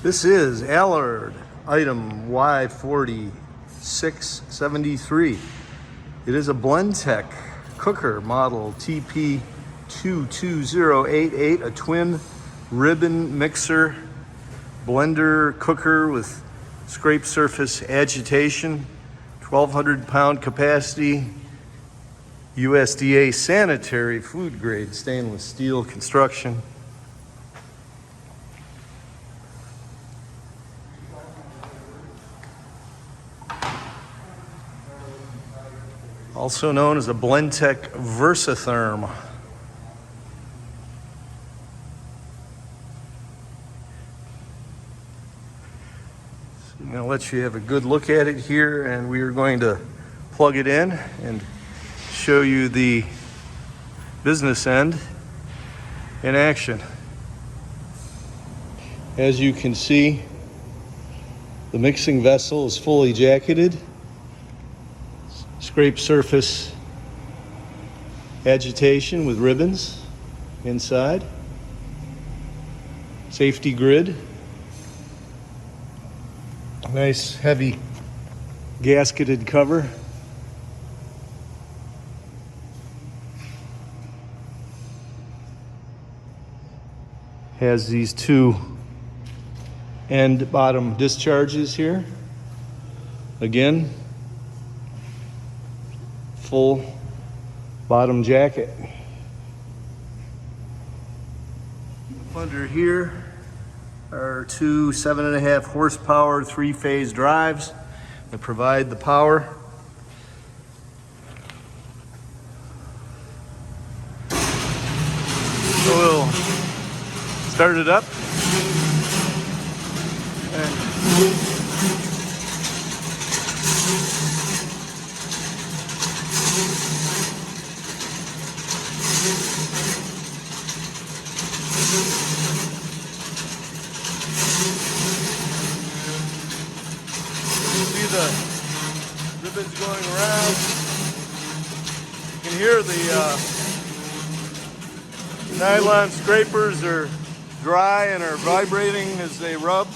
This is Alard item Y4673. It is a Blentech cooker model TP22088, a twin ribbon mixer blender cooker with scrape surface agitation, 1,200 pound capacity, USDA sanitary food grade stainless steel construction. Also known as a Blentech Versatherm. So I'm going to let you have a good look at it here, and we are going to plug it in and show you the business end in action. As you can see, the mixing vessel is fully jacketed. Scrape surface agitation with ribbons inside. Safety grid. Nice heavy gasketed cover. Has these two end bottom discharges here. Again, full bottom jacket. Under here are two 7.5 horsepower 3-phase drives that provide the power. So we'll start it up. See the ribbons going around. You can hear the nylon scrapers are dry and are vibrating as they rub.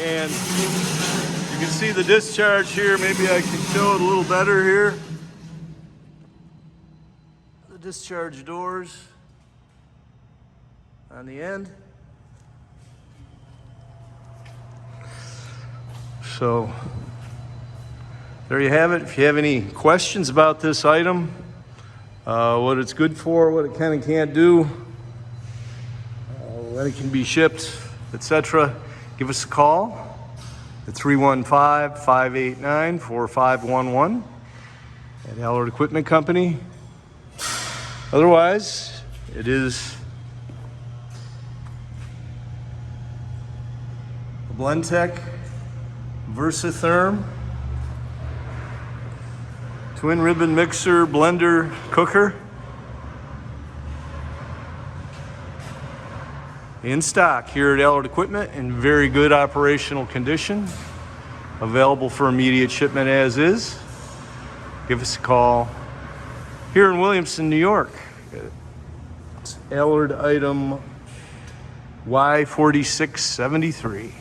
And you can see the discharge here. Maybe I can show it a little better here. The discharge doors on the end. So there you have it. If you have any questions about this item, what it's good for, what it can and can't do, when it can be shipped, etc., give us a call at 315-589-4511 at Alard Equipment Company. Otherwise, it is a Blentech Versatherm twin ribbon mixer blender cooker in stock here at Alard Equipment in very good operational condition, available for immediate shipment as is. Give us a call here in Williamson, New York. It's Alard item Y4673.